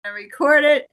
Record it,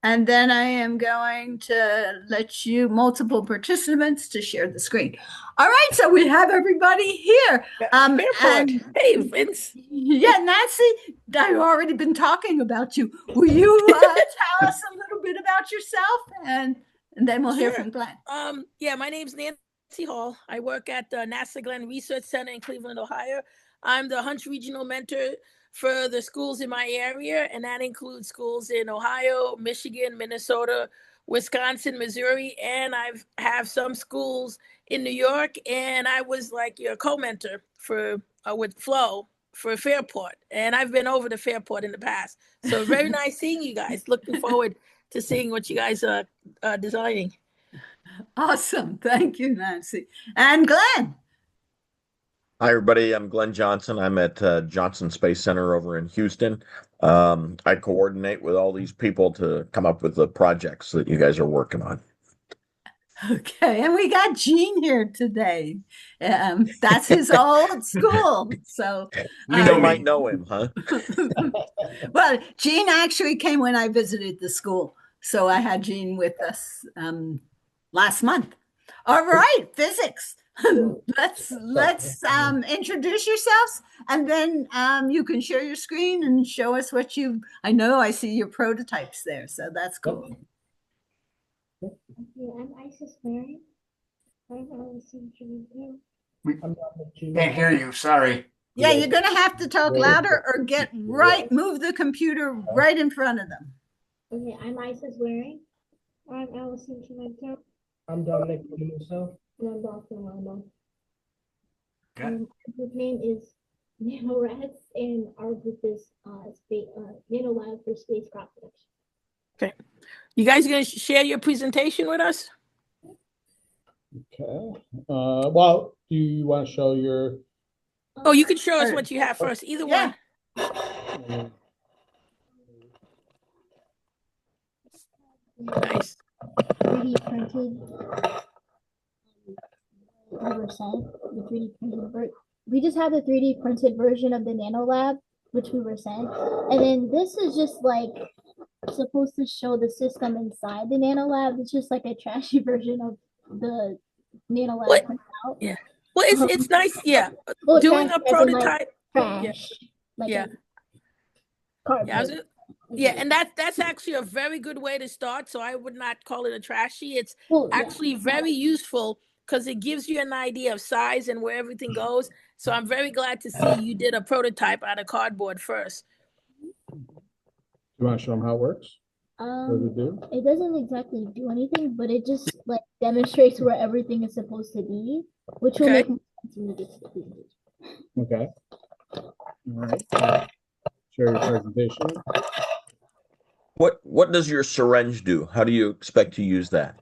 and then I am going to let you multiple participants to share the screen. All right, so we have everybody here. Yeah, Fairport. And Hey, Vince. yeah, Nancy, I've already been talking about you. Will you tell us a little bit about yourself, and then we'll hear Sure. from Glenn. Yeah, my name's Nancy Hall. I work at the NASA Glenn Research Center in Cleveland, Ohio. I'm the Hunch Regional Mentor for the schools in my area, and that includes schools in Ohio, Michigan, Minnesota, Wisconsin, Missouri, and I've have some schools in New York. And I was like your co-mentor for with Flo for Fairport, and I've been over to Fairport in the past. So very nice seeing you guys. Looking forward to seeing what you guys are designing. Awesome. Thank you, Nancy. And Glenn. Hi, everybody. I'm Glenn Johnson. I'm at Johnson Space Center over in Houston. I coordinate with all these people to come up with the projects that you guys are working on. Okay, and we got Gene here today. That's his old school. So, You might know him, huh? well, Gene actually came when I visited the school. So I had Gene with us last month. All right, physics. let's introduce yourselves, and then you can share your screen and show us what you. I know I see your prototypes there, so that's cool. Yeah, I'm Isis Mary. I'm Allison Junior. We can't hear you. Sorry. Yeah, you're going to have to talk louder or move the computer right in front of them. Okay, I'm Isis Waring. I'm Allison Junior. I'm Dominic Musso. And I'm Dr. Lando. Okay. Our group name is Nanolab, and our group is Nanolab for spacecraft production. Okay. You guys going to share your presentation with us? Okay. Well, do you want to show your? Oh, you can show us what you have first. Either one. Nice. 3D printed. The 3D printed. We just have the 3D printed version of the Nanolab, which we were sent, and then this is just like supposed to show the system inside the Nanolab. It's just like a trashy version of the Nanolab. Yeah. Well, it's nice. Yeah. Well, doing a prototype. Trash. Yeah. Yeah, and that's actually a very good way to start. So I would not call it a trashy. It's actually very useful because it gives you an idea of size and where everything goes. So I'm very glad to see you did a prototype out of cardboard first. You want to show them how it works? What does it do? It doesn't exactly do anything, but it just like demonstrates where everything is supposed to be, which will make more sense when you get to the presentation. Okay. All right. Share your presentation. What does your syringe do? How do you expect to use that?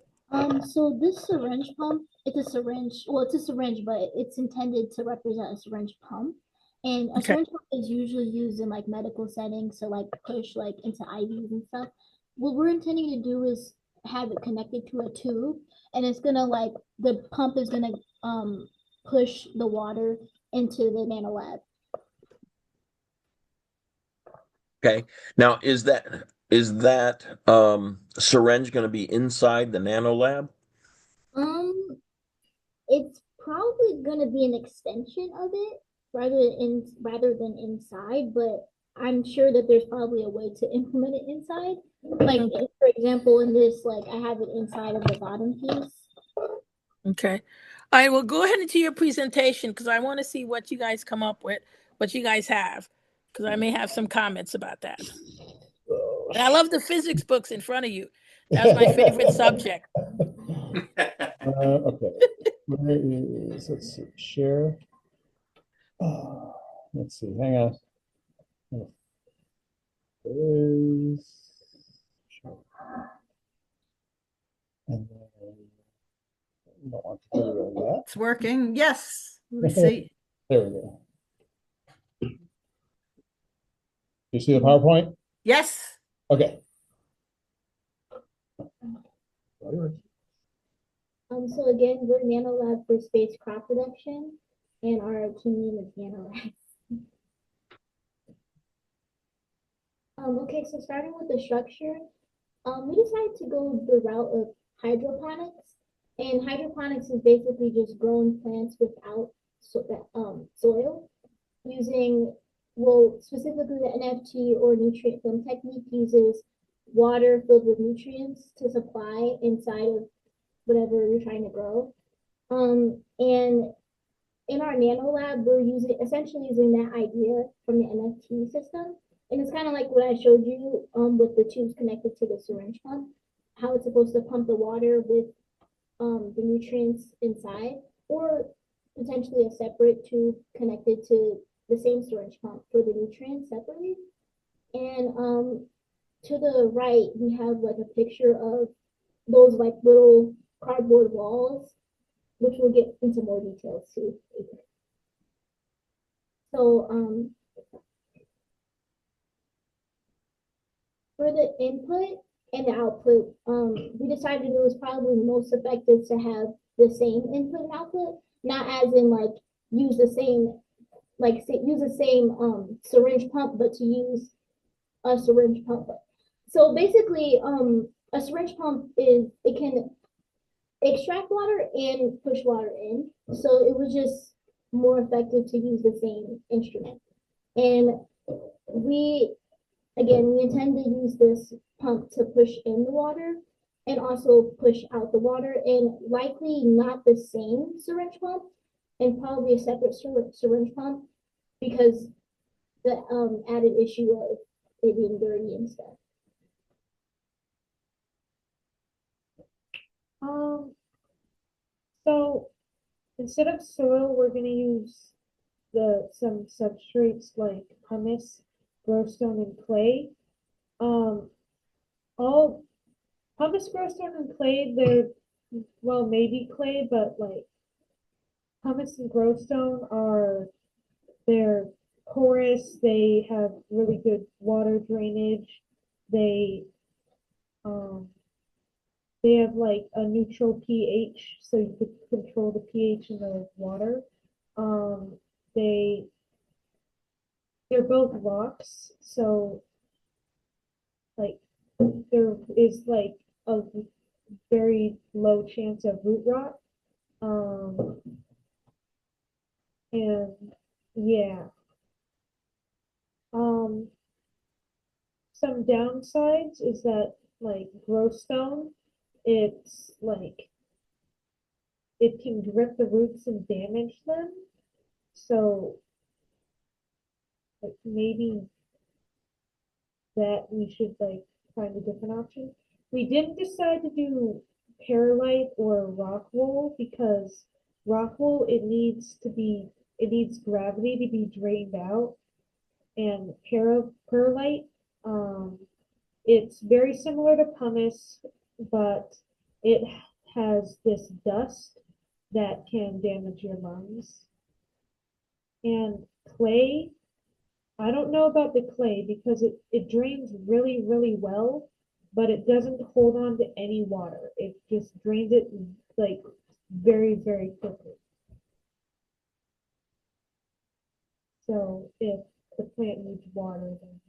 So this syringe pump, it's a syringe. Well, it's a syringe, but it's intended to represent a syringe pump. And a syringe pump is usually used in like medical settings, so like push like into IVs and stuff. What we're intending to do is have it connected to a tube, and it's gonna like the pump is gonna push the water into the Nanolab. Okay. Now, is that syringe going to be inside the Nanolab? It's probably gonna be an extension of it rather than inside, but I'm sure that there's probably a way to implement it inside. Like for example, in this, like I have it inside of the bottom piece. Okay. All right, well, go ahead into your presentation because I want to see what you guys come up with, what you guys have, because I may have some comments about that. And I love the physics books in front of you. That's my favorite subject. Okay. Where is, let's see, share. Let's see, hang on. There is. And then, don't want to do that. It's working. Yes. Let's see. There we go. You see the PowerPoint? Yes. Okay. So again, we're Nanolab for spacecraft production, and our team name is Nanolab. Okay, so starting with the structure, we decided to go the route of hydroponics. And hydroponics is basically just growing plants without soil using, well, specifically the NFT or nutrient film technique uses water filled with nutrients to supply inside of whatever you're trying to grow. And in our Nanolab, we're essentially using that idea from the NFT system. And it's kind of like what I showed you with the tubes connected to the syringe pump, how it's supposed to pump the water with the nutrients inside, or potentially a separate tube connected to the same syringe pump for the nutrients separately. And to the right, we have like a picture of those like little cardboard walls, which we'll get into more details too. So for the input and the output, we decided it was probably most effective to have the same input and output, not as in like use the same syringe pump, but to use a syringe pump. So basically, a syringe pump it can extract water and push water in. So it was just more effective to use the same instrument. And we we intend to use this pump to push in the water and also push out the water, and likely not the same syringe pump, and probably a separate syringe pump because the added issue of it being dirty and stuff. So instead of soil, we're gonna use some substrates like humus, growstone, and clay. All pumice, growstone, and clay, they're, well, maybe clay, but like pumice and growstone they're porous, they have really good water drainage, they um they have like a neutral pH, so you could control the pH in the water. Um, they they're both rocks, so like there is like a very low chance of root rot. Um, and yeah. Um, some downsides is that like growstone, it's like it can grip the roots and damage them. So like maybe that we should like find a different option. We didn't decide to do perlite or rock wool because rock wool it needs gravity to be drained out, and perlite it's very similar to pumice, but it has this dust that can damage your lungs. And clay, I don't know about the clay because it drains really, really well, but it doesn't hold on to any water. It just drains it like very, very quickly. So if the plant needs water, then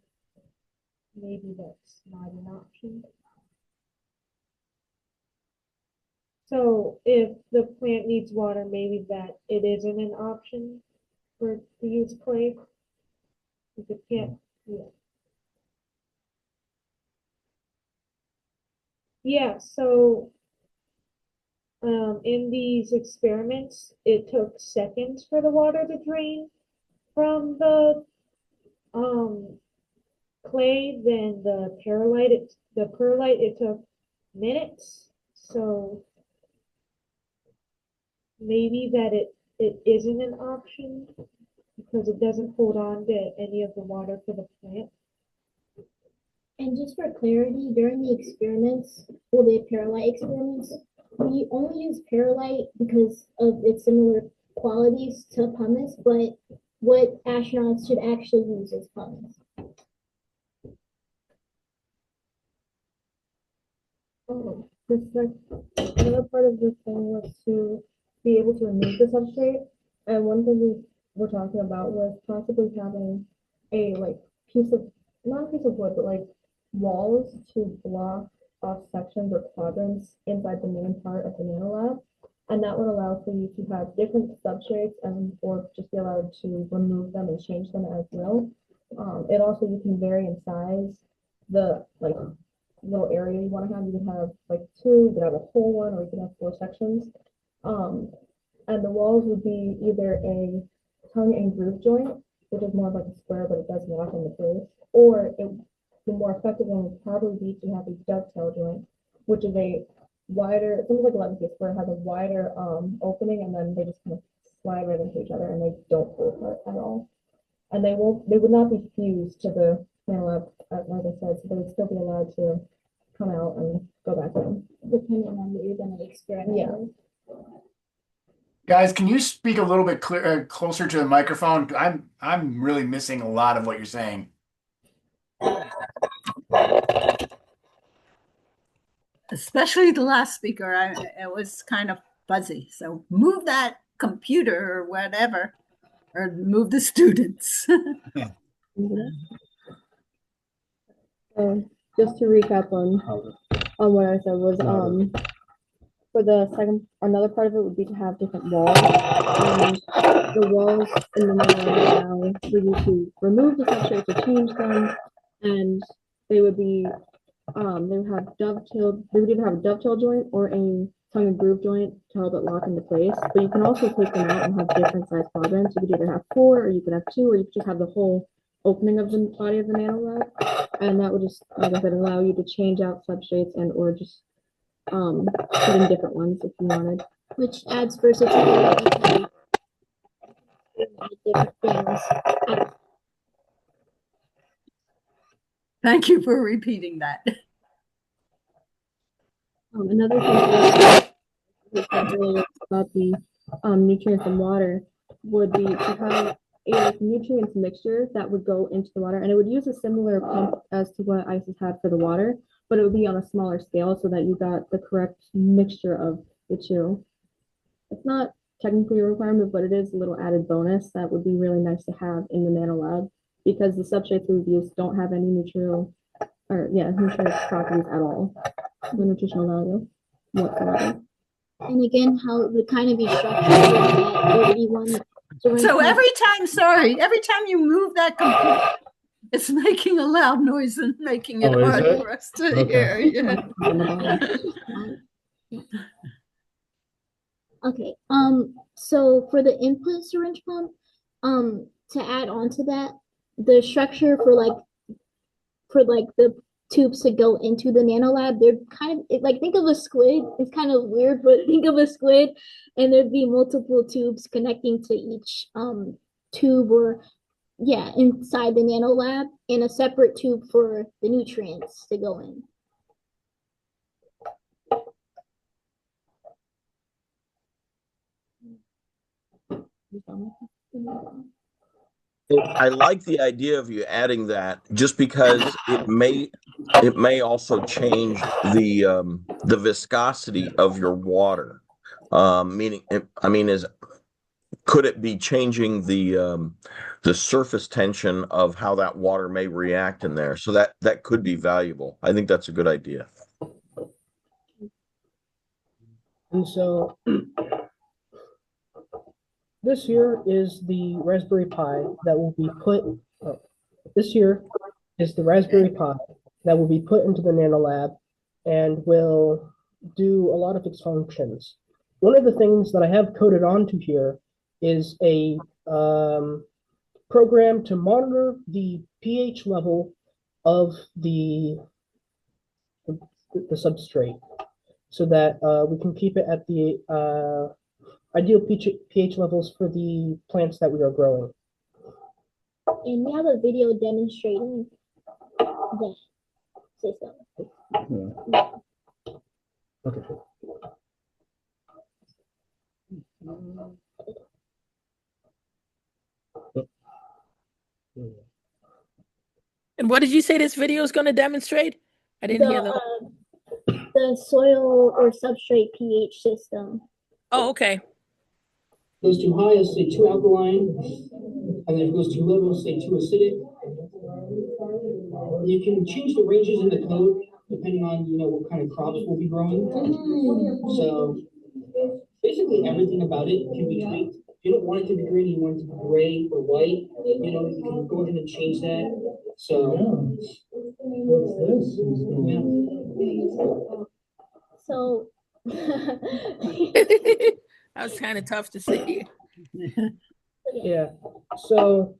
maybe that's not an option. So if the plant needs water, maybe that it isn't an option for to use clay. If it can't, yeah. Yeah, so in these experiments, it took seconds for the water to drain from the clay, then the perlite it took minutes. So maybe that it isn't an option because it doesn't hold on to any of the water for the plant. And just for clarity, during the experiments, well, the perlite experiments, we only use perlite because of its similar qualities to pumice, but what astronauts should actually use is pumice. This like another part of this thing was to be able to remove the substrate, and one thing we were talking about was possibly having a like piece of not a piece of wood, but like walls to block off sections or quadrants inside the main part of the Nanolab. And that would allow for you to have different substrates and or just be allowed to remove them and change them as well. It also, you can vary in size the like little area you want to have. You can have like two, you can have a whole one, or you can have 4 sections. And the walls would be either a tongue and groove joint, which is more of like a square, but it does lock into place, or the more effective one would probably be to have a dovetail joint, which is a wider, it's almost like a 11 piece where it has a wider opening, and then they just kind of slide right into each other and they don't pull apart at all. And they would not be fused to the Nanolab, like I said, so they would still be allowed to come out and go back in. Depending on what you're going to experiment Yeah. with. Guys, can you speak a little bit closer to the microphone? I'm really missing a lot of what you're saying. Especially the last speaker, it was kind of fuzzy. So move that computer or whatever, or move the students. Just to recap on what I said was for the second, another part of it would be to have different walls, and the walls in the middle allow for you to remove the substrates or change them, and they would be they would have dovetailed, they would either have a dovetail joint or a tongue and groove joint to help it lock into place. But you can also take them out and have different size quadrants. You could either have 4, or you could have 2, or you could just have the whole opening of the body of the Nanolab, and that would just, like I said, allow you to change out substrates and or just put in different ones if you wanted. Which adds versatility. Different things. Thank you for repeating that. Another thing we talked earlier about the nutrients and water would be to have a nutrients mixture that would go into the water, and it would use a similar pump as to what ICES had for the water, but it would be on a smaller scale so that you got the correct mixture of the two. It's not technically a requirement, but it is a little added bonus that would be really nice to have in the Nanolab, because the substrates we've used don't have any nutritional properties at all, the nutritional value whatsoever. And again, how it would kind of be structured that 31. So every time you move that computer, it's making a loud noise and making it hard for us to hear. Yeah. Okay. So for the input syringe pump, to add on to that, the structure for the tubes to go into the Nanolab, they're kind of like, think of a squid. It's kind of weird, but think of a squid, and there'd be multiple tubes connecting to each tube, or inside the Nanolab, and a separate tube for the nutrients to go in. I like the idea of you adding that, just because it may also change the viscosity of your water. Could it be changing the surface tension of how that water may react in there? So that could be valuable. I think that's a good idea. And so this here is the Raspberry Pi that will be put, this here is the Raspberry Pi that will be put into the Nanolab and will do a lot of its functions. One of the things that I have coded onto here is a program to monitor the pH level of the substrate, so that we can keep it at the ideal pH levels for the plants that we are growing. And we have a video demonstrating that system. Yeah. Okay. And what did you say this video is going to demonstrate? I didn't hear the soil or substrate pH system. Oh, okay. Goes too high, let's say too alkaline, and then if it goes too low, let's say too acidic. you can change the ranges in the code depending on, what kind of crops we'll be growing. So basically everything about it can be tweaked. If you don't want it to be green, you want it to be gray or white, you can go ahead and change that. So what's this? So That was kind of tough to see. Yeah. So,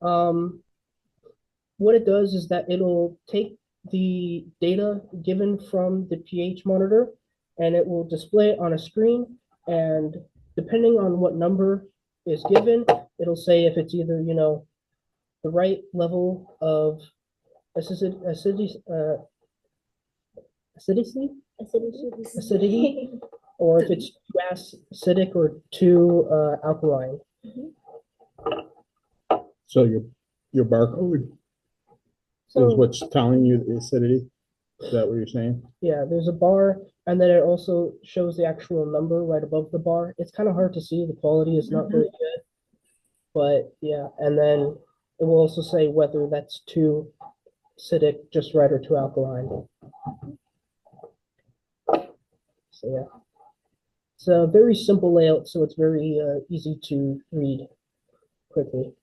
what it does is that it'll take the data given from the pH monitor and it will display it on a screen. And depending on what number is given, it'll say if it's either, the right level of acidity, or if it's too acidic or too alkaline. So your barcode is what's telling you the acidity? Is that what you're saying? Yeah, there's a bar, and then it also shows the actual number right above the bar. It's kind of hard to see. The quality is not very good. But yeah, and then it will also say whether that's too acidic, just right, or too alkaline. So yeah. It's a very simple layout, so it's very easy to read quickly.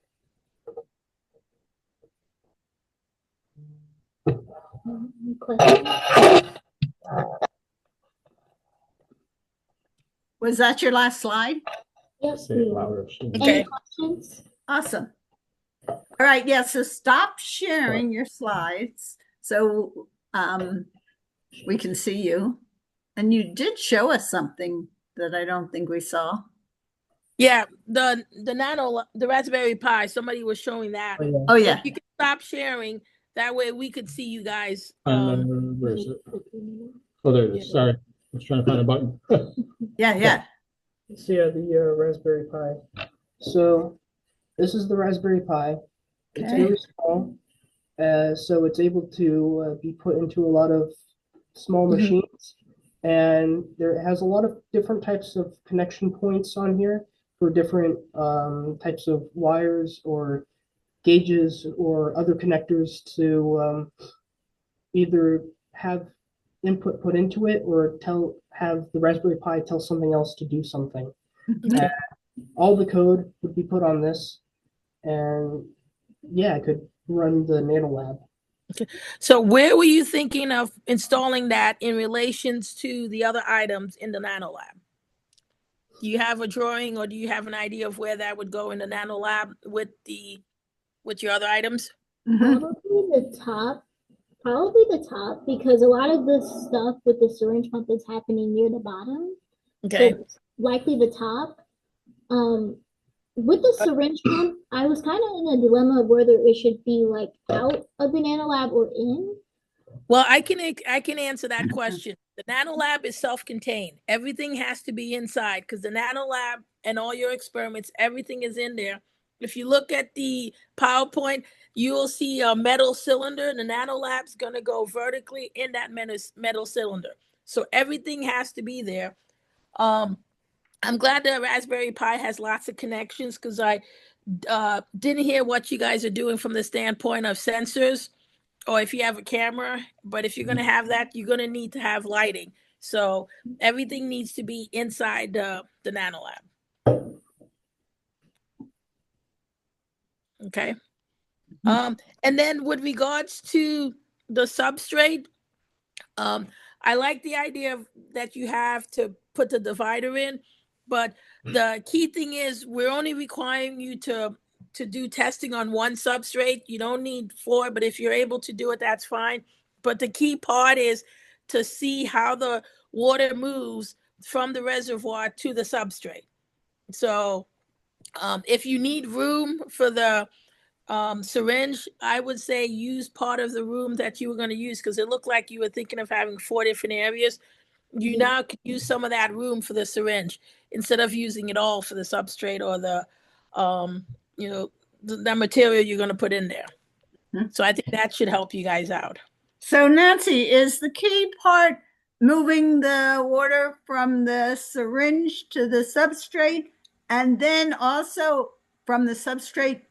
Was that your last slide? Yes. Say it louder. Okay. Any questions? Awesome. All right. Yeah. So stop sharing your slides so we can see you. And you did show us something that I don't think we saw. Yeah, the Raspberry Pi. Somebody was showing that. Oh yeah. You can stop sharing. That way we could see you guys. Where is it? Oh, there it is. Sorry. I was trying to find a button. Yeah. So yeah, the Raspberry Pi. So this is the Raspberry Pi. It's Okay. very small, so it's able to be put into a lot of small machines. And there has a lot of different types of connection points on here for different types of wires or gauges or other connectors to either have input put into it or have the Raspberry Pi tell something else to do something. Okay. All the code would be put on this, and yeah, I could run the Nanolab. So where were you thinking of installing that in relations to the other items in the Nanolab? Do you have a drawing or do you have an idea of where that would go in the Nanolab with your other items? Probably the top. Because a lot of this stuff with the syringe pump is happening near the bottom. Okay. So likely the top. With the syringe pump, I was kind of in a dilemma of whether it should be like out of the Nanolab or in. Well, I can answer that question. The Nanolab is self-contained. Everything has to be inside because the Nanolab and all your experiments, everything is in there. If you look at the PowerPoint, you will see a metal cylinder. The Nanolab's going to go vertically in that metal cylinder. So everything has to be there. I'm glad the Raspberry Pi has lots of connections because I didn't hear what you guys are doing from the standpoint of sensors or if you have a camera. But if you're going to have that, you're going to need to have lighting. So everything needs to be inside the Nanolab. Okay. And then with regards to the substrate, I like the idea that you have to put the divider in, but the key thing is we're only requiring you to do testing on one substrate. You don't need 4, but if you're able to do it, that's fine. But the key part is to see how the water moves from the reservoir to the substrate. So if you need room for the syringe, I would say use part of the room that you were going to use because it looked like you were thinking of having 4 different areas. You now can use some of that room for the syringe instead of using it all for the substrate or the the material you're going to put in there. So I think that should help you guys out. So Nancy, is the key part moving the water from the syringe to the substrate and then also from the substrate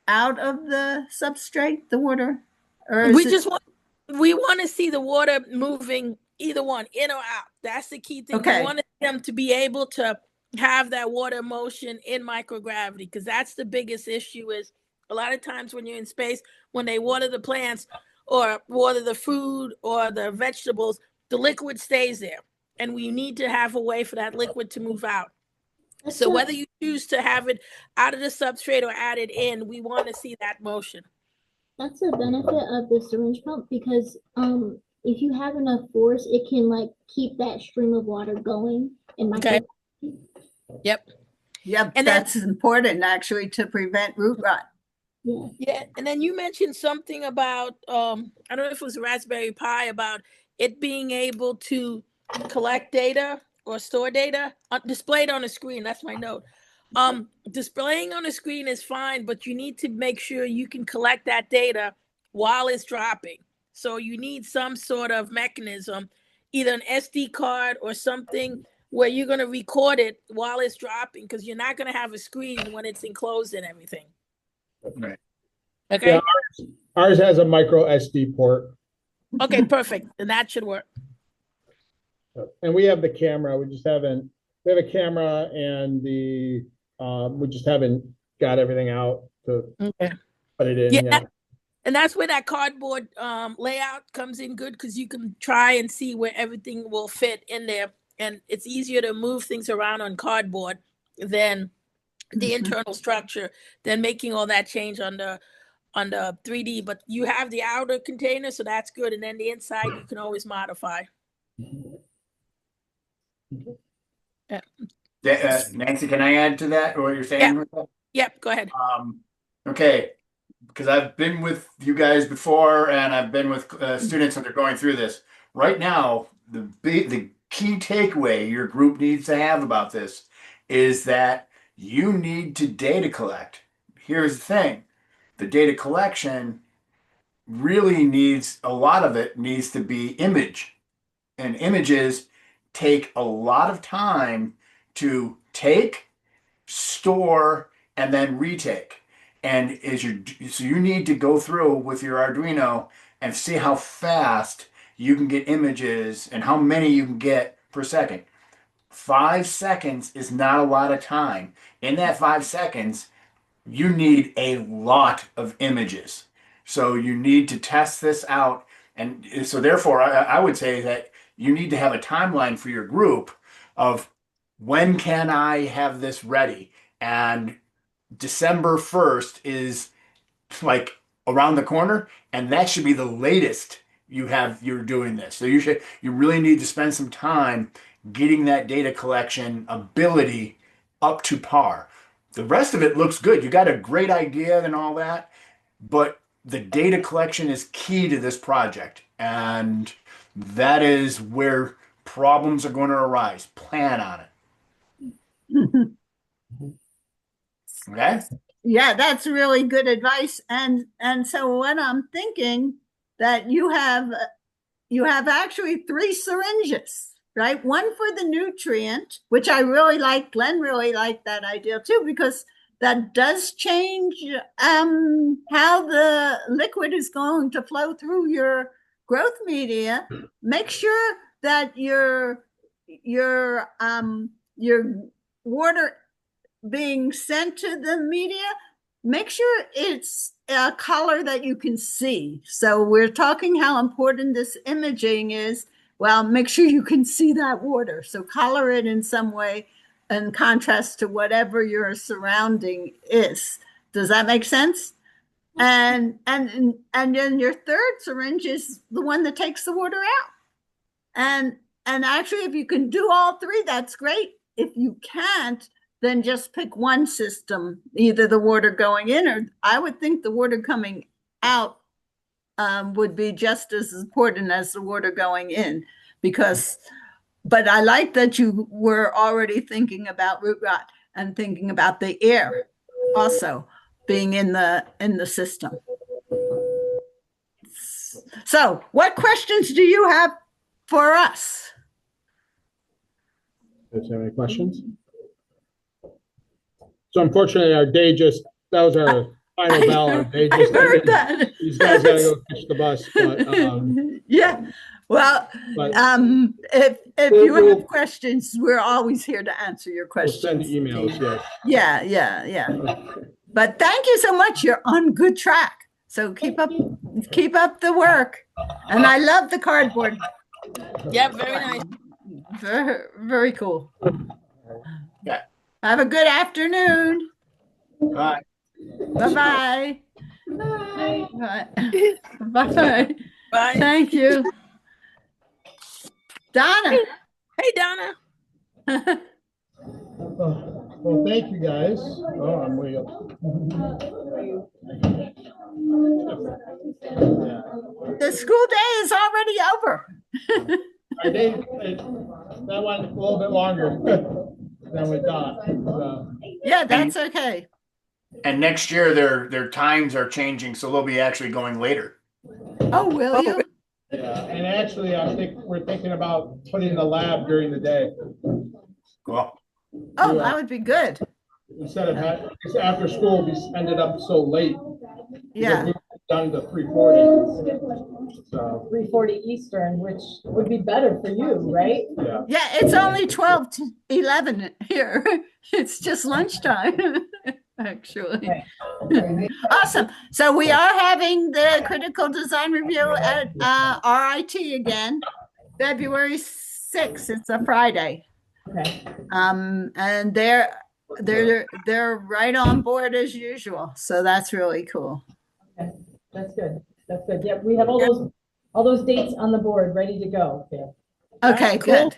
out of the substrate, the water? Or is We it, just want we want to see the water moving either one, in or out. That's the key thing. We okay, want them to be able to have that water motion in microgravity, because that's the biggest issue. Is a lot of times when you're in space, when they water the plants or water the food or the vegetables, the liquid stays there, and we need to have a way for that liquid to move out. That's So a whether you choose to have it out of the substrate or add it in, we want to see that motion. that's a benefit of the syringe pump because if you have enough force, it can like keep that stream of water going in Okay. micro. Yep. yep, And then that's important actually to prevent root rot. Yeah. yeah, and then you mentioned something about I don't know if it was Raspberry Pi, about it being able to collect data or store data displayed on a screen. That's my note. Displaying on a screen is fine, but you need to make sure you can collect that data while it's dropping. So you need some sort of mechanism, either an SD card or something where you're going to record it while it's dropping, because you're not going to have a screen when it's enclosed and everything. Right. Okay. Yeah, ours has a micro SD port, Okay, perfect. And that should work. and we have the camera. We just haven't. We have a camera, and we just haven't got everything out to Okay. put it in. Yeah, Yeah. and that's where that cardboard layout comes in good, because you can try and see where everything will fit in there. And it's easier to move things around on cardboard than the internal structure, than making all that change on the 3D. But you have the outer container, so that's good. And then the inside you can always modify. Yeah. Nancy, can I add to that or what you're saying? Yep, go ahead. Okay, because I've been with you guys before, and I've been with students that are going through this. Right now, the key takeaway your group needs to have about this is that you need to data collect. Here's the thing: the data collection really needs, a lot of it needs to be image, and images take a lot of time to take, store, and then retake. And so you need to go through with your Arduino and see how fast you can get images and how many you can get per second. 5 seconds is not a lot of time. In that 5 seconds, you need a lot of images. So you need to test this out. And so therefore, I would say that you need to have a timeline for your group of when can I have this ready? And December 1st is like around the corner, and that should be the latest you're doing this. So you really need to spend some time getting that data collection ability up to par. The rest of it looks good. You got a great idea and all that, but the data collection is key to this project. And that is where problems are going to arise. Plan on it. Okay? Yeah, that's really good advice. And so what I'm thinking that you have actually 3 syringes, right? One for the nutrient, which I really like. Glenn really liked that idea too, because that does change how the liquid is going to flow through your growth media. Make sure that your water being sent to the media, make sure it's a color that you can see. So we're talking how important this imaging is. Well, make sure you can see that water. So color it in some way in contrast to whatever your surrounding is. Does that make sense? And then your third syringe is the one that takes the water out. And actually, if you can do all 3, that's great. If you can't, then just pick one system, either the water going in, or I would think the water coming out would be just as important as the water going in, but I like that you were already thinking about root rot and thinking about the air also being in the system. So what questions do you have for us? Does have any questions? So unfortunately, our day that was our final bell. They just heard that. these guys gotta go catch the bus, but Yeah. Well, but if you have questions, we're always here to answer your we'll send questions. emails, yes. Yeah. But thank you so much. You're on good track. So keep up the work. And I love the cardboard. Yeah, very nice. Very, very cool. Yeah. Have a good afternoon. Bye. Bye-bye. Bye. Bye. Bye. Bye. Thank you. Donna. Hey, Donna. Well, thank you guys. Oh, I'm way up. The school day is already over. That went a little bit longer than we thought. So. Yeah, that's okay. And next year their times are changing, so they'll be actually going later. Oh, will you? Yeah, and actually, we're thinking about putting the lab during the day. Cool. Oh, that would be good. Instead of after school, we ended up so late. Yeah. We done to 3:40. So 3:40 Eastern, which would be better for you, right? yeah. Yeah, it's only 12 to 11 here. It's just lunchtime, actually. Right. Awesome. So we are having the critical design review at RIT again, February 6th. It's a Friday. Okay. And they're right on board as usual. So that's really cool. Okay. That's good. That's good. Yep. We have all those dates on the board ready to go. Okay. Okay, Cool.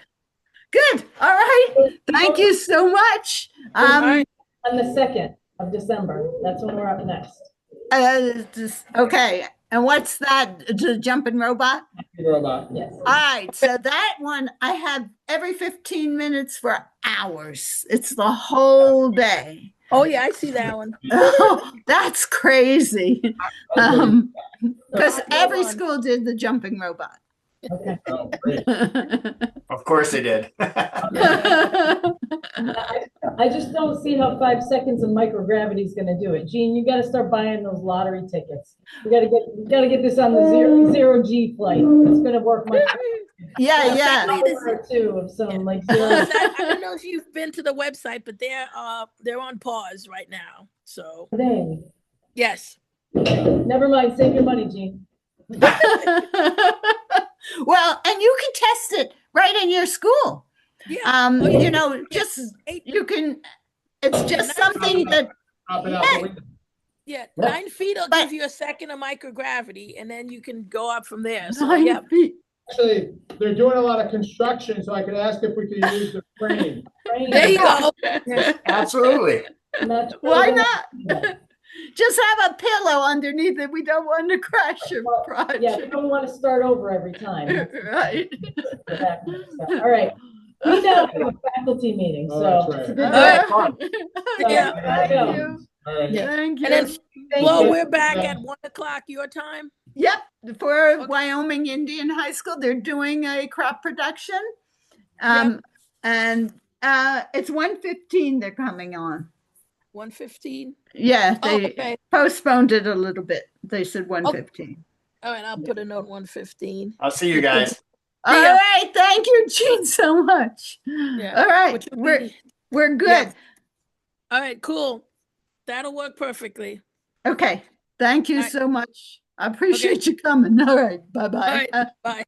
Good. All right. Thank you so much. Bye. On the 2nd of December. That's when we're up next. Okay. And what's that? The jumping robot? Robot. Yes. All right. So that one I have every 15 minutes for hours. It's the whole day. Oh, yeah, I see that one. Oh, that's crazy. Because every school did the jumping robot. Okay. Oh, great. Of course they did. I just don't see how 5 seconds of microgravity is going to do it. Gene, you got to start buying those lottery tickets. We got to get this on the zero G flight. It's going to work much better. Yeah. Or two of some like zero. I don't know if you've been to the website, but they're on pause right now. So Today. yes. Never mind. Save your money, Gene. Well, and you can test it right in your school. Yeah. You know, just you can. It's just something that. Drop it out the window. Yeah, 9 feet will give you a second of microgravity, and then you can go up from there. So 9 yeah. feet. Actually, they're doing a lot of construction, so I could ask if we could use the crane. There you go. Absolutely. Why not? Just have a pillow underneath it. We don't want to crash your project. Yeah, we don't want to start over every time. Right. All right. We now have a faculty meeting, Oh, so that's it's a right. good day. Yeah. Thank you. All right. Yeah. Thank you. And then, Thank Flo, you. we're back at 1 o'clock your time. Yep, for Wyoming Indian High School, they're doing a crop production. And it's 1:15 they're coming on. 1:15. Yeah, Oh, they okay. postponed it a little bit. They said 1:15. All right, I'll put a note 1:15. I'll see you guys. All Yeah. right, thank you, Gene, so much. Yeah. All right, Which will be- we're good. Yeah. All right, cool. That'll work perfectly. Okay, thank you All right. so much. I appreciate you coming. All right, bye-bye. All right, bye.